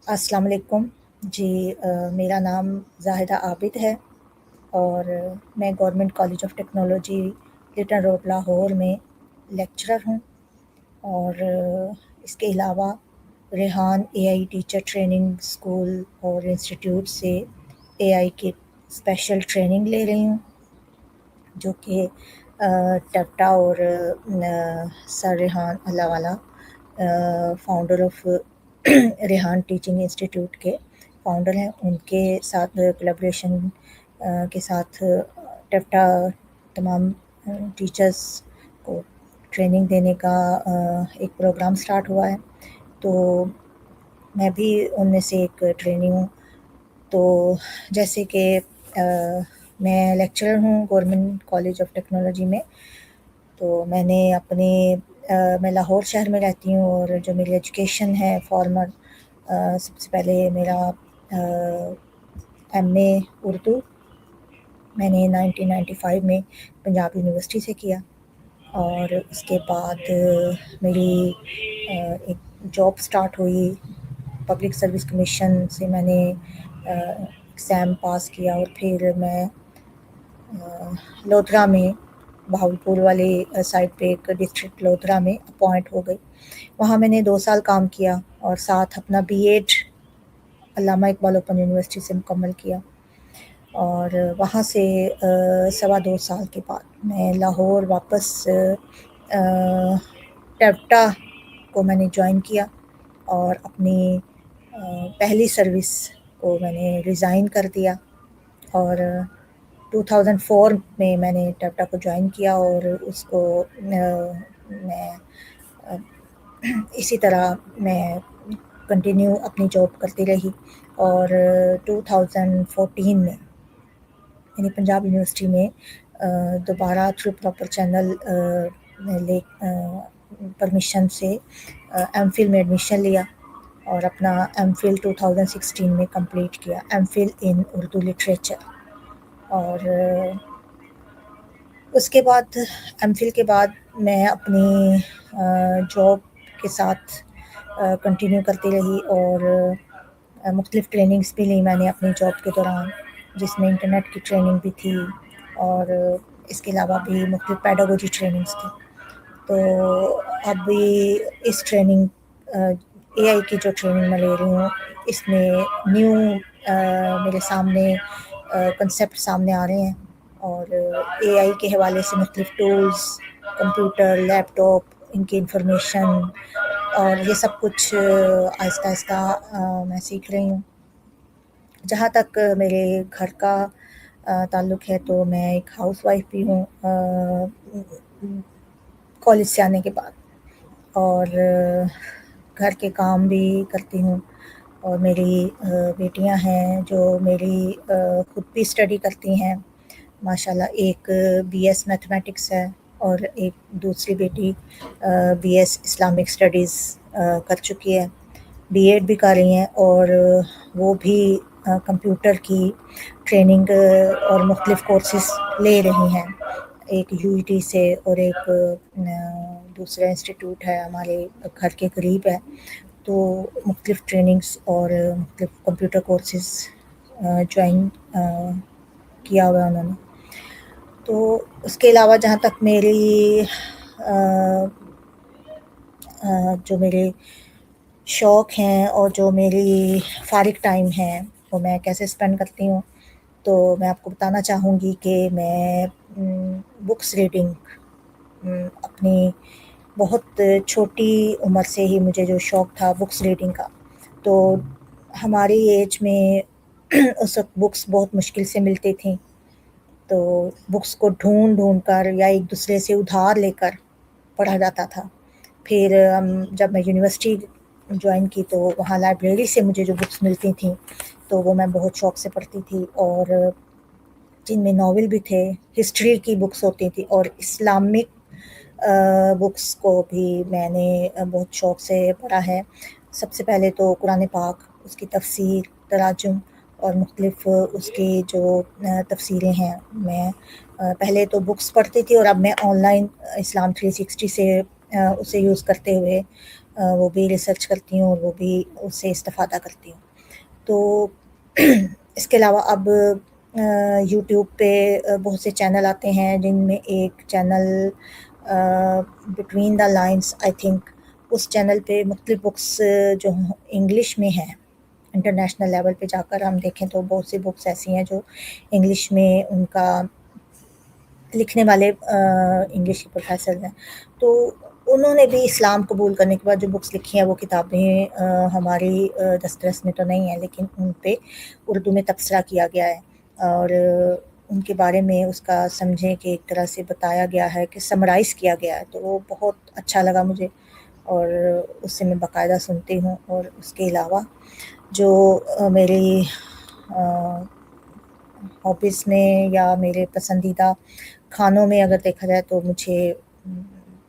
السلام علیکم جی میرا نام زاہدہ عابد ہے اور میں government college of technology Lytton road Lahore میں لیکچرر ہوں اور اس کے علاوہ ریحان اے آئی ٹیچر ٹریننگ اسکول اور انسٹیٹیوٹ سے اے آئی کی اسپیشل ٹریننگ لے رہی ہوں جو کہ ٹپٹا اور سر ریحان اللہ والا founder of Rehan teaching institute کے فاؤنڈر ہیں، ان کے ساتھ کولیبریشن کے ساتھ ٹپٹا تمام ٹیچرس کو ٹریننگ دینے کا ایک پروگرام سٹارٹ ہوا ہے، تو میں بھی ان میں سے ایک ٹریننگ ہوں۔ تو جیسے کہ میں لیکچرر ہوں گورنمنٹ کالج آف ٹیکنالوجی میں، تو میں نے اپنے میں لاہور شہر میں رہتی ہوں اور جو میری ایجوکیشن ہے فارمر سب سے پہلے میرا ایم اے اردو میں نے 1995 میں پنجاب یونیورسٹی سے کیا، اور اس کے بعد میری ایک جاب سٹارٹ ہوئی پبلک سروس کمیشن سے، میں نے ایگزام پاس کیا اور پھر میں لودھرا میں بہاولپور والے سائڈ پہ ایک ڈسٹرکٹ لودھرا میں اپوائنٹ ہو گئی، وہاں میں نے 2 سال کام کیا اور ساتھ اپنا be add Allama Iqbal open university سے مکمل کیا، اور وہاں سے 2.25 سال کے بعد میں لاہور واپس ٹپٹا کو میں نے جوائن کیا اور اپنی پہلی سروس کو میں نے ریزائن کر دیا، اور 2004 میں نے ٹپٹا کو جوائن کیا اور اس کو میں اسی طرح میں کنٹینیو اپنی جاب کرتی رہی، اور 2014 میں یعنی پنجاب یونیورسٹی میں دوبارہ تھرو پراپر چینل لے پرمیشن سے ایم فل میں ایڈمیشن لیا اور اپنا ایم فل 2016 میں کمپلیٹ کیا، ایم فل ان اردو لٹریچر، اور اس کے بعد ایم فل کے بعد میں اپنی جاب کے ساتھ کنٹینیو کرتی رہی اور مختلف ٹریننگز بھی لی میں نے اپنی جاب کے دوران، جس میں انٹرنیٹ کی ٹریننگ بھی تھی اور اس کے علاوہ بھی مختلف پیڈاگوجی ٹریننگز تھی۔ تو ابھی اس ٹریننگ اے آئی کی جو ٹریننگ میں لے رہی ہوں، اس میں نیو میرے سامنے کنسیپٹ سامنے آ رہے ہیں، اور اے آئی کے حوالے سے مختلف ٹولز، کمپیوٹر، لیپ ٹاپ، ان کی انفارمیشن اور یہ سب کچھ آہستہ آہستہ میں سیکھ رہی ہوں۔ جہاں تک میرے گھر کا تعلق ہے تو میں ایک ہاؤس وائف بھی ہوں کالج سے آنے کے بعد، اور گھر کے کام بھی کرتی ہوں، اور میری بیٹیاں ہیں جو میری خود بھی اسٹڈی کرتی ہیں ماشاءاللہ، ایک بی ایس میتھمیٹکس ہے اور ایک دوسری بیٹی بی ایس اسلامک اسٹڈیز کر چکی ہے، بی ایڈ بھی کر رہی ہیں، اور وہ بھی کمپیوٹر کی ٹریننگ اور مختلف کورسز لے رہی ہیں، ایک یو ای ٹی سے اور ایک دوسرا انسٹیٹیوٹ ہے ہمارے گھر کے قریب ہے، تو مختلف ٹریننگز اور مختلف کمپیوٹر کورسز جوائن کیا ہوا ہے انہوں نے۔ تو اس کے علاوہ جہاں تک میری جو میرے شوق ہیں اور جو میری فارغ ٹائم ہے وہ میں کیسے اسپینڈ کرتی ہوں، تو میں آپ کو بتانا چاہوں گی کہ میں بکس ریڈنگ اپنی بہت چھوٹی عمر سے ہی مجھے جو شوق تھا بکس ریڈنگ کا، تو ہماری ایج میں اس وقت بکس بہت مشکل سے ملتی تھیں، تو بکس کو ڈھونڈ کر یا ایک دوسرے سے ادھار لے کر پڑھا جاتا تھا۔ پھر جب میں یونیورسٹی جوائن کی تو وہاں لائبریری سے مجھے جو بکس ملتی تھیں تو وہ میں بہت شوق سے پڑھتی تھی، اور جن میں ناول بھی تھے، ہسٹری کی بکس ہوتی تھی اور اسلامک بکس کو بھی میں نے بہت شوق سے پڑھا ہے۔ سب سے پہلے تو قرآن پاک، اس کی تفسیر، تراجم اور مختلف اس کی جو تفسیریں ہیں، میں پہلے تو بکس پڑھتی تھی اور اب میں آن لائن اسلام 360 سے اسے یوز کرتے ہوئے وہ بھی ریسرچ کرتی ہوں اور وہ بھی اس سے استفادہ کرتی ہوں. تو اس کے علاوہ اب یوٹیوب پہ بہت سے چینل آتے ہیں، جن میں ایک channel between the lines I think, اس چینل پہ مختلف بکس جو انگلش میں ہیں، انٹرنیشنل لیول پہ جا کر ہم دیکھیں تو بہت سی بکس ایسی ہیں جو انگلش میں ان کا لکھنے والے انگلش کے پروفیسر ہیں. تو انہوں نے بھی اسلام قبول کرنے کے بعد جو بکس لکھی ہیں وہ کتابیں ہماری دسترس میں تو نہیں ہیں، لیکن ان پہ اردو میں تبصرہ کیا گیا ہے اور ان کے بارے میں اس کا سمجھیں کہ ایک طرح سے بتایا گیا ہے کہ سمرائز کیا گیا ہے. تو وہ بہت اچھا لگا مجھے اور اس سے میں باقاعدہ سنتی ہوں. اور اس کے علاوہ جو میری ہابیز میں یا میرے پسندیدہ کھانوں میں اگر دیکھا جائے تو مجھے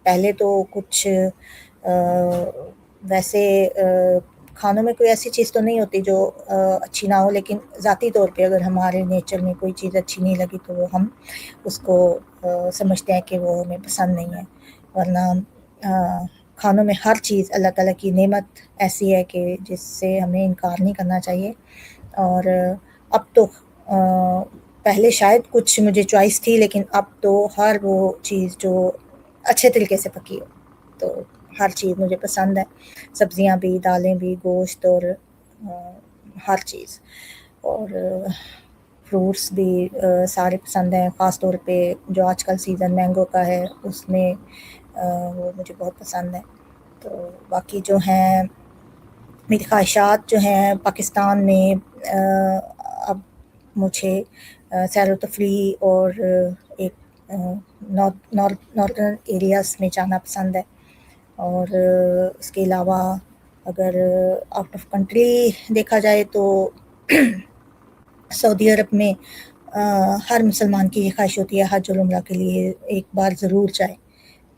پہلے تو کچھ ویسے کھانوں میں کوئی ایسی چیز تو نہیں ہوتی جو اچھی نہ ہو، لیکن ذاتی طور پہ اگر ہمارے نیچر میں کوئی چیز اچھی نہیں لگی تو وہ ہم اس کو سمجھتے ہیں کہ وہ ہمیں پسند نہیں ہے. ورنہ کھانوں میں ہر چیز اللہ تعالیٰ کی نعمت ایسی ہے کہ جس سے ہمیں انکار نہیں کرنا چاہیے. اور اب تو پہلے شاید کچھ مجھے چوائس تھی، لیکن اب تو ہر وہ چیز جو اچھے طریقے سے پکی ہو تو ہر چیز مجھے پسند ہے، سبزیاں بھی، دالیں بھی، گوشت اور ہر چیز. اور فروٹس بھی سارے پسند ہیں، خاص طور پہ جو آج کل سیزن مینگو کا ہے اس میں وہ مجھے بہت پسند ہے. تو باقی جو ہیں میری خواہشات جو ہیں پاکستان میں، اب مجھے سیر و تفریح اور ایک ناردرن ایریاز میں جانا پسند ہے. اور اس کے علاوہ اگر آؤٹ آف کنٹری دیکھا جائے تو سعودی عرب میں ہر مسلمان کی یہ خواہش ہوتی ہے حج اور عمرہ کے لیے ایک بار ضرور جائے.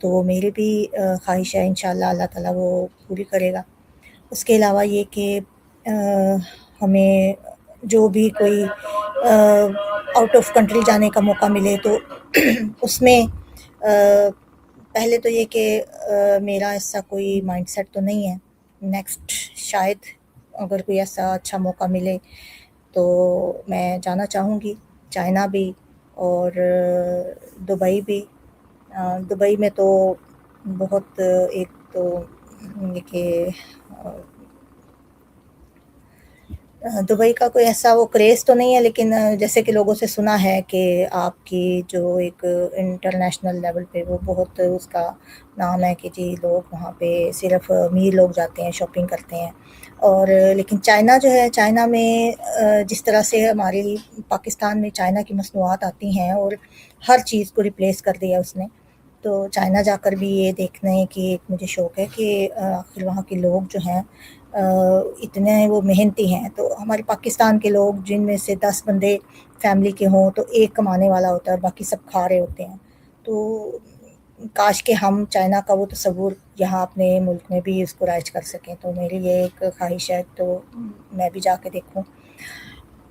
تو میری بھی خواہش ہے، انشاءاللہ اللہ تعالیٰ وہ پوری کرے گا. اس کے علاوہ یہ کہ ہمیں جو بھی کوئی آؤٹ آف کنٹری جانے کا موقع ملے تو اس میں پہلے تو یہ کہ میرا ایسا کوئی مائنڈ سیٹ تو نہیں ہے. نیکسٹ شاید اگر کوئی ایسا اچھا موقع ملے تو میں جانا چاہوں گی، چائنا بھی اور دبئی بھی. دبئی میں تو بہت ایک تو یہ کہ دبئی کا کوئی ایسا وہ کریز تو نہیں ہے، لیکن جیسے کہ لوگوں سے سنا ہے کہ آپ کی جو ایک انٹرنیشنل لیول پہ وہ بہت اس کا نام ہے کہ جی لوگ وہاں پہ صرف امیر لوگ جاتے ہیں، شاپنگ کرتے ہیں. اور لیکن چائنا جو ہے، چائنا میں جس طرح سے ہماری پاکستان میں چائنا کی مصنوعات آتی ہیں اور ہر چیز کو ریپلیس کر دیا اس نے، تو چائنا جا کر بھی یہ دیکھنے کی ایک مجھے شوق ہے کہ آخر وہاں کے لوگ جو ہیں اتنے وہ محنتی ہیں. تو ہمارے پاکستان کے لوگ جن میں سے 10 بندے فیملی کے ہوں تو ایک کمانے والا ہوتا ہے اور باقی سب کھا رہے ہوتے ہیں. تو کاش کہ ہم چائنا کا وہ تصور یہاں اپنے ملک میں بھی اس کو رائج کر سکیں. تو میری یہ ایک خواہش ہے، تو میں بھی جا کے دیکھوں،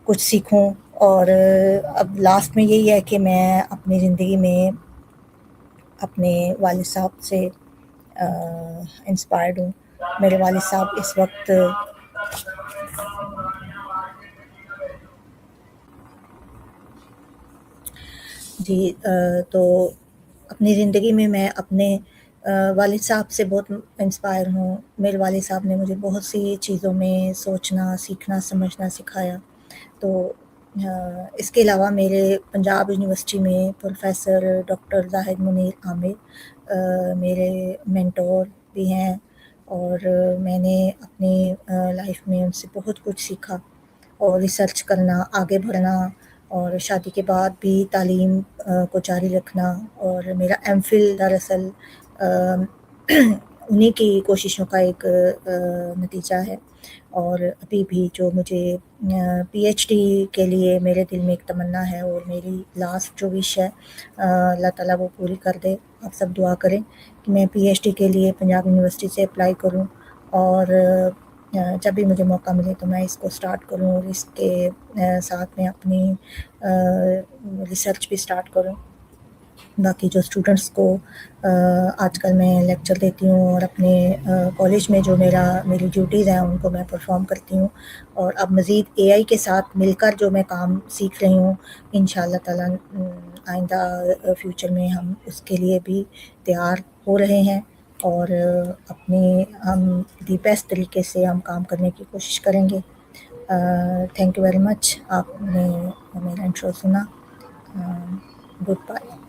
کچھ سیکھوں. اور اب لاسٹ میں یہی ہے کہ میں اپنی زندگی میں اپنے والد صاحب سے انسپائرڈ ہوں. میرے والد صاحب اس وقت جی تو اپنی زندگی میں اپنے والد صاحب سے بہت انسپائر ہوں. میرے والد صاحب نے مجھے بہت سی چیزوں میں سوچنا، سیکھنا، سمجھنا سکھایا. تو اس کے علاوہ میرے پنجاب یونیورسٹی میں پروفیسر ڈاکٹر زاہد منیر عامر میرے مینٹور بھی ہیں اور میں نے اپنی لائف میں ان سے بہت کچھ سیکھا. اور ریسرچ کرنا، آگے بڑھنا اور شادی کے بعد بھی تعلیم کو جاری رکھنا. اور میرا ایم فل دراصل انہی کی کوششوں کا ایک نتیجہ ہے. اور ابھی بھی جو مجھے پی ایچ ڈی کے لیے میرے دل میں ایک تمنا ہے اور میری لاسٹ جو وش ہے اللہ تعالیٰ وہ پوری کر دے. آپ سب دعا کریں کہ میں پی ایچ ڈی کے لیے پنجاب یونیورسٹی سے اپلائی کروں اور جب بھی مجھے موقع ملے تو میں اس کو سٹارٹ کروں اور اس کے ساتھ میں اپنی ریسرچ بھی سٹارٹ کروں. باقی جو اسٹوڈنٹس کو آج کل میں لیکچر دیتی ہوں اور اپنے کالج میں جو میری ڈیوٹیز ہیں ان کو میں پرفارم کرتی ہوں، اور اب مزید اے آئی کے ساتھ مل کر جو میں کام سیکھ رہی ہوں، انشاء اللہ تعالیٰ آئندہ فیوچر میں ہم اس کے لیے بھی تیار ہو رہے ہیں، اور اپنے ہم دی بیسٹ طریقے سے ہم کام کرنے کی کوشش کریں گے۔ تھینک یو ویری مچ، آپ نے میرا انٹرو سنا۔ Good bye.